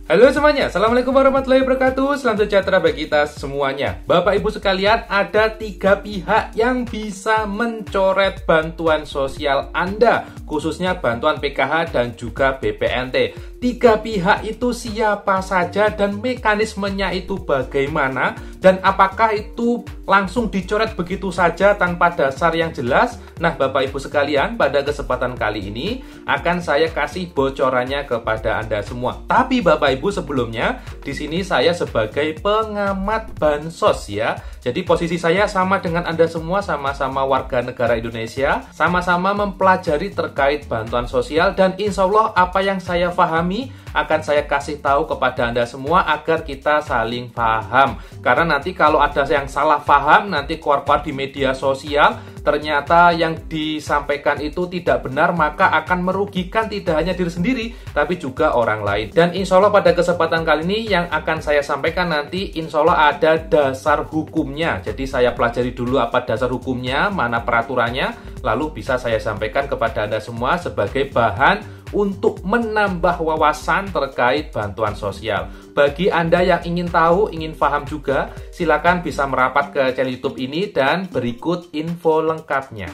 Halo semuanya, Assalamualaikum warahmatullahi wabarakatuh. Salam sejahtera bagi kita semuanya. Bapak Ibu sekalian, ada 3 pihak yang bisa mencoret bantuan sosial Anda, khususnya bantuan PKH dan juga BPNT. 3 pihak itu siapa saja dan mekanismenya itu bagaimana, dan apakah itu langsung dicoret begitu saja tanpa dasar yang jelas? Nah, Bapak Ibu sekalian, pada kesempatan kali ini akan saya kasih bocorannya kepada Anda semua. Tapi Bapak Ibu, sebelumnya di sini saya sebagai pengamat bansos ya. Jadi posisi saya sama dengan Anda semua, sama-sama warga negara Indonesia, sama-sama mempelajari terkait bantuan sosial, dan insya Allah apa yang saya pahami akan saya kasih tahu kepada Anda semua agar kita saling paham. Karena nanti kalau ada yang salah paham, nanti keluar-keluar di media sosial, ternyata yang disampaikan itu tidak benar, maka akan merugikan tidak hanya diri sendiri, tapi juga orang lain. Dan insya Allah pada kesempatan kali ini yang akan saya sampaikan nanti, insya Allah ada dasar hukumnya. Jadi saya pelajari dulu apa dasar hukumnya, mana peraturannya, lalu bisa saya sampaikan kepada Anda semua sebagai bahan untuk menambah wawasan terkait bantuan sosial. Bagi Anda yang ingin tahu, ingin paham juga, silakan bisa merapat ke channel YouTube ini dan berikut info lengkapnya.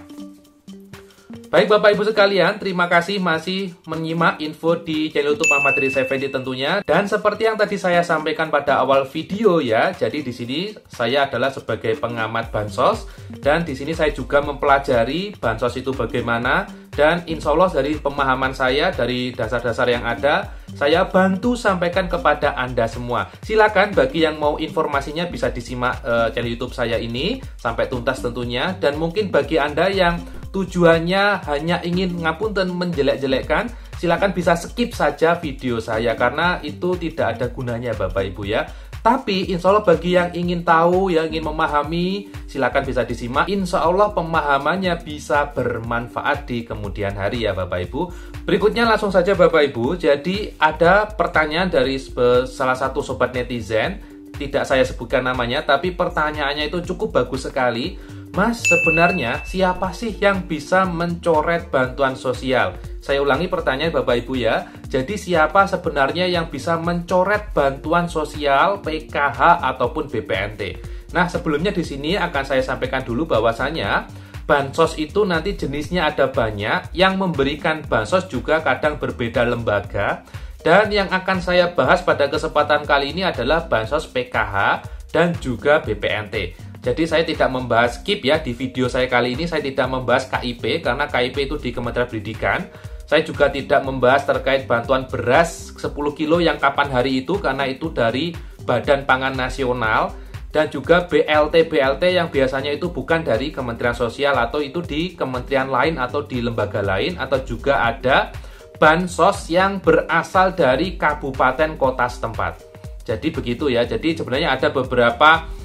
Baik Bapak Ibu sekalian, terima kasih masih menyimak info di channel YouTube Ahmad Riza Effendi tentunya. Dan seperti yang tadi saya sampaikan pada awal video ya, jadi di sini saya adalah sebagai pengamat bansos, dan di sini saya juga mempelajari bansos itu bagaimana, dan insya Allah dari pemahaman saya, dari dasar-dasar yang ada, saya bantu sampaikan kepada Anda semua. Silakan bagi yang mau informasinya bisa disimak channel YouTube saya ini sampai tuntas tentunya. Dan mungkin bagi Anda yang tujuannya hanya ingin ngapunten menjelek-jelekkan, silakan bisa skip saja video saya karena itu tidak ada gunanya Bapak Ibu ya. Tapi insya Allah bagi yang ingin tahu, yang ingin memahami, silakan bisa disimak. Insya Allah pemahamannya bisa bermanfaat di kemudian hari ya Bapak Ibu. Berikutnya langsung saja Bapak Ibu. Jadi ada pertanyaan dari salah satu sobat netizen, tidak saya sebutkan namanya, tapi pertanyaannya itu cukup bagus sekali. Mas, sebenarnya siapa sih yang bisa mencoret bantuan sosial? Saya ulangi pertanyaan Bapak Ibu ya. Jadi siapa sebenarnya yang bisa mencoret bantuan sosial PKH ataupun BPNT? Nah, sebelumnya di sini akan saya sampaikan dulu bahwasanya bansos itu nanti jenisnya ada banyak, yang memberikan bansos juga kadang berbeda lembaga. Dan yang akan saya bahas pada kesempatan kali ini adalah bansos PKH dan juga BPNT. Jadi saya tidak membahas KIP ya, di video saya kali ini saya tidak membahas KIP karena KIP itu di Kementerian Pendidikan. Saya juga tidak membahas terkait bantuan beras 10 kilo yang kapan hari itu karena itu dari Badan Pangan Nasional, dan juga BLT yang biasanya itu bukan dari Kementerian Sosial atau itu di kementerian lain atau di lembaga lain, atau juga ada bansos yang berasal dari kabupaten kota setempat. Jadi begitu ya. Jadi sebenarnya ada beberapa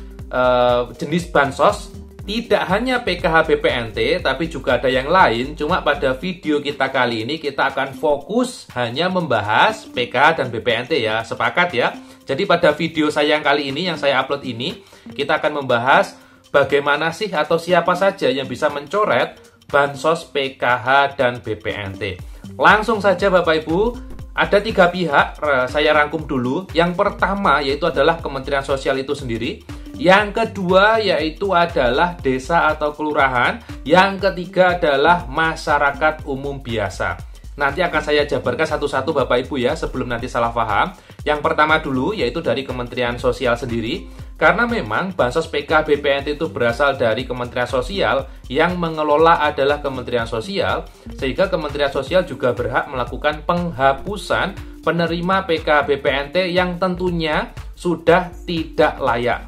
jenis bansos, tidak hanya PKH BPNT tapi juga ada yang lain. Cuma pada video kita kali ini kita akan fokus hanya membahas PKH dan BPNT ya, sepakat ya. Jadi pada video saya yang kali ini, yang saya upload ini, kita akan membahas bagaimana sih atau siapa saja yang bisa mencoret bansos PKH dan BPNT. Langsung saja Bapak Ibu, ada 3 pihak, saya rangkum dulu. Yang pertama yaitu adalah Kementerian Sosial itu sendiri. Yang kedua yaitu adalah desa atau kelurahan. Yang ketiga adalah masyarakat umum biasa. Nanti akan saya jabarkan satu-satu Bapak Ibu ya, sebelum nanti salah paham. Yang pertama dulu yaitu dari Kementerian Sosial sendiri. Karena memang bansos PKH BPNT itu berasal dari Kementerian Sosial, yang mengelola adalah Kementerian Sosial, sehingga Kementerian Sosial juga berhak melakukan penghapusan penerima PKH BPNT yang tentunya sudah tidak layak.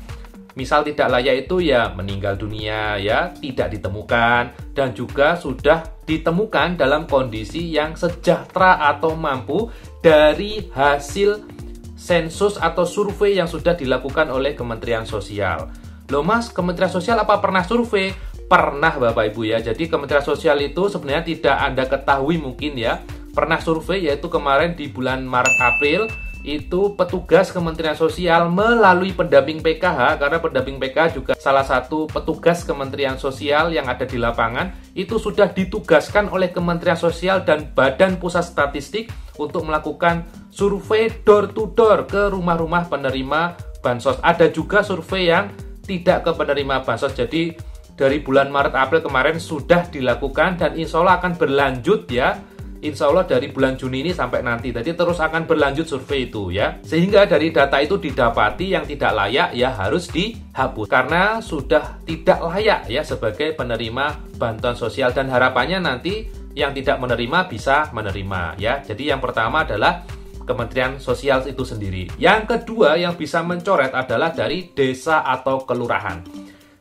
Misal tidak layak itu ya meninggal dunia ya, tidak ditemukan, dan juga sudah ditemukan dalam kondisi yang sejahtera atau mampu dari hasil sensus atau survei yang sudah dilakukan oleh Kementerian Sosial. Loh Mas, Kementerian Sosial apa pernah survei? Pernah Bapak Ibu ya. Jadi Kementerian Sosial itu sebenarnya tidak Anda ketahui mungkin ya, pernah survei, yaitu kemarin di bulan Maret April. Itu petugas Kementerian Sosial melalui pendamping PKH, karena pendamping PKH juga salah satu petugas Kementerian Sosial yang ada di lapangan, itu sudah ditugaskan oleh Kementerian Sosial dan Badan Pusat Statistik untuk melakukan survei door to door ke rumah-rumah penerima bansos. Ada juga survei yang tidak ke penerima bansos. Jadi dari bulan Maret April kemarin sudah dilakukan dan insya Allah akan berlanjut ya. Insya Allah dari bulan Juni ini sampai nanti. Jadi terus akan berlanjut survei itu ya. Sehingga dari data itu didapati yang tidak layak ya harus dihapus. Karena sudah tidak layak ya sebagai penerima bantuan sosial. Dan harapannya nanti yang tidak menerima bisa menerima ya. Jadi yang pertama adalah Kementerian Sosial itu sendiri. Yang kedua yang bisa mencoret adalah dari desa atau kelurahan.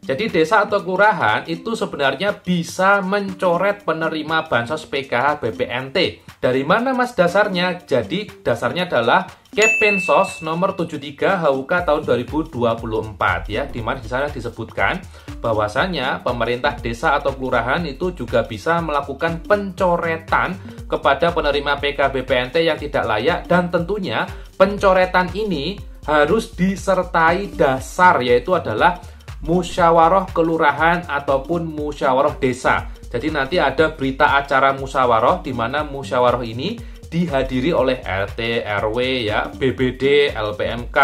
Jadi desa atau kelurahan itu sebenarnya bisa mencoret penerima bansos PKH BPNT. Dari mana mas dasarnya? Jadi dasarnya adalah Kepensos nomor 73 HUK tahun 2024 ya, di mana di sana disebutkan bahwasanya pemerintah desa atau kelurahan itu juga bisa melakukan pencoretan kepada penerima PKH BPNT yang tidak layak, dan tentunya pencoretan ini harus disertai dasar, yaitu adalah musyawarah kelurahan ataupun musyawarah desa. Jadi nanti ada berita acara musyawarah di mana musyawarah ini dihadiri oleh RT, RW ya, BBD, LPMK,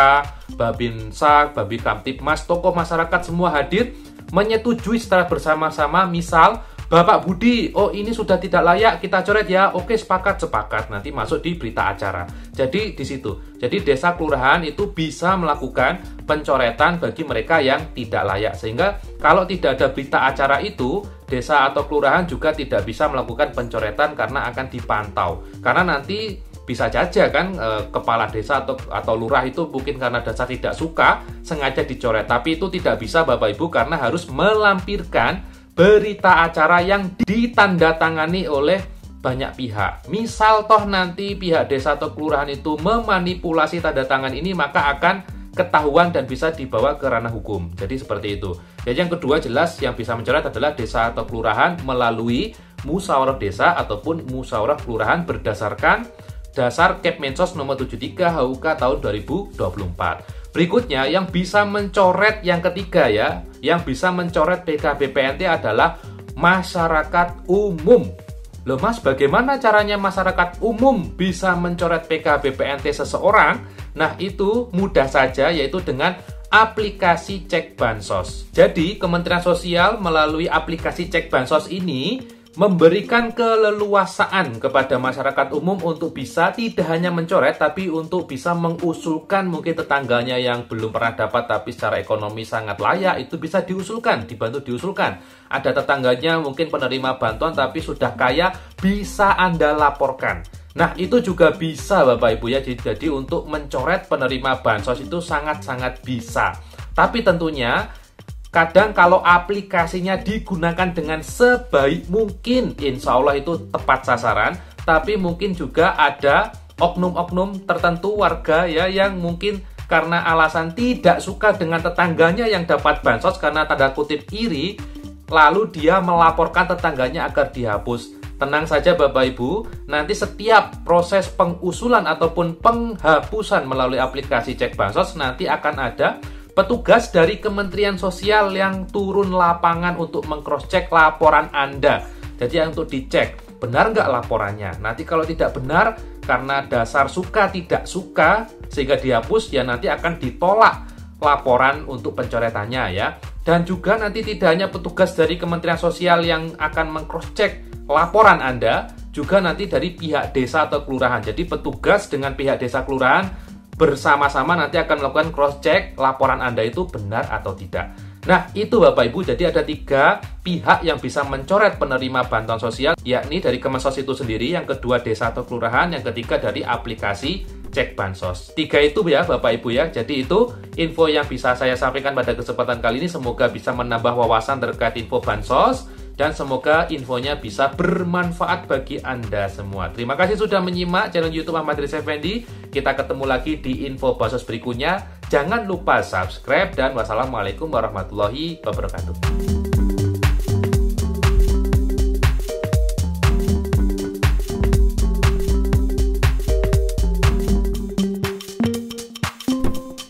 Babinsa, Babinkamtibmas, tokoh masyarakat semua hadir menyetujui secara bersama-sama. Misal Bapak Budi, oh ini sudah tidak layak, kita coret ya. Oke, sepakat. Nanti masuk di berita acara. Jadi di situ. Jadi desa kelurahan itu bisa melakukan pencoretan bagi mereka yang tidak layak. Sehingga kalau tidak ada berita acara itu, desa atau kelurahan juga tidak bisa melakukan pencoretan karena akan dipantau. Karena nanti bisa saja kan kepala desa atau lurah itu mungkin karena dasar tidak suka sengaja dicoret. Tapi itu tidak bisa Bapak Ibu karena harus melampirkan berita acara yang ditandatangani oleh banyak pihak. Misal toh nanti pihak desa atau kelurahan itu memanipulasi tanda tangan ini, maka akan ketahuan dan bisa dibawa ke ranah hukum. Jadi seperti itu. Jadi yang kedua jelas yang bisa mencoret adalah desa atau kelurahan melalui musyawarah desa ataupun musyawarah kelurahan berdasarkan dasar Kemensos nomor 73 HUK tahun 2024. Berikutnya yang bisa mencoret yang ketiga ya, yang bisa mencoret PKH BPNT adalah masyarakat umum. Loh mas, bagaimana caranya masyarakat umum bisa mencoret PKH BPNT seseorang? Nah itu mudah saja, yaitu dengan aplikasi Cek Bansos. Jadi Kementerian Sosial melalui aplikasi Cek Bansos ini memberikan keleluasaan kepada masyarakat umum untuk bisa tidak hanya mencoret, tapi untuk bisa mengusulkan mungkin tetangganya yang belum pernah dapat tapi secara ekonomi sangat layak, itu bisa diusulkan, dibantu diusulkan. Ada tetangganya mungkin penerima bantuan tapi sudah kaya, bisa Anda laporkan. Nah itu juga bisa Bapak Ibu ya, jadi untuk mencoret penerima bansos itu sangat-sangat bisa. Tapi tentunya kadang kalau aplikasinya digunakan dengan sebaik mungkin, insya Allah itu tepat sasaran. Tapi mungkin juga ada oknum-oknum tertentu warga ya yang mungkin karena alasan tidak suka dengan tetangganya yang dapat bansos karena tanda kutip iri, lalu dia melaporkan tetangganya agar dihapus. Tenang saja Bapak Ibu, nanti setiap proses pengusulan ataupun penghapusan melalui aplikasi Cek Bansos nanti akan ada petugas dari Kementerian Sosial yang turun lapangan untuk meng-cross-check laporan Anda. Jadi untuk dicek, benar nggak laporannya? Nanti kalau tidak benar, karena dasar suka tidak suka, sehingga dihapus, ya nanti akan ditolak laporan untuk pencoretannya ya. Dan juga nanti tidak hanya petugas dari Kementerian Sosial yang akan meng-cross-check laporan Anda, juga nanti dari pihak desa atau kelurahan. Jadi petugas dengan pihak desa kelurahan bersama-sama nanti akan melakukan cross-check laporan Anda itu benar atau tidak. Nah, itu Bapak Ibu, jadi ada 3 pihak yang bisa mencoret penerima bantuan sosial, yakni dari Kemensos itu sendiri, yang kedua desa atau kelurahan, yang ketiga dari aplikasi Cek Bansos. 3 itu ya Bapak Ibu ya. Jadi itu info yang bisa saya sampaikan pada kesempatan kali ini. Semoga bisa menambah wawasan terkait info Bansos, dan semoga infonya bisa bermanfaat bagi Anda semua. Terima kasih sudah menyimak channel YouTube Ahmad Riza Effendi. Kita ketemu lagi di info Bansos berikutnya. Jangan lupa subscribe dan wassalamualaikum warahmatullahi wabarakatuh.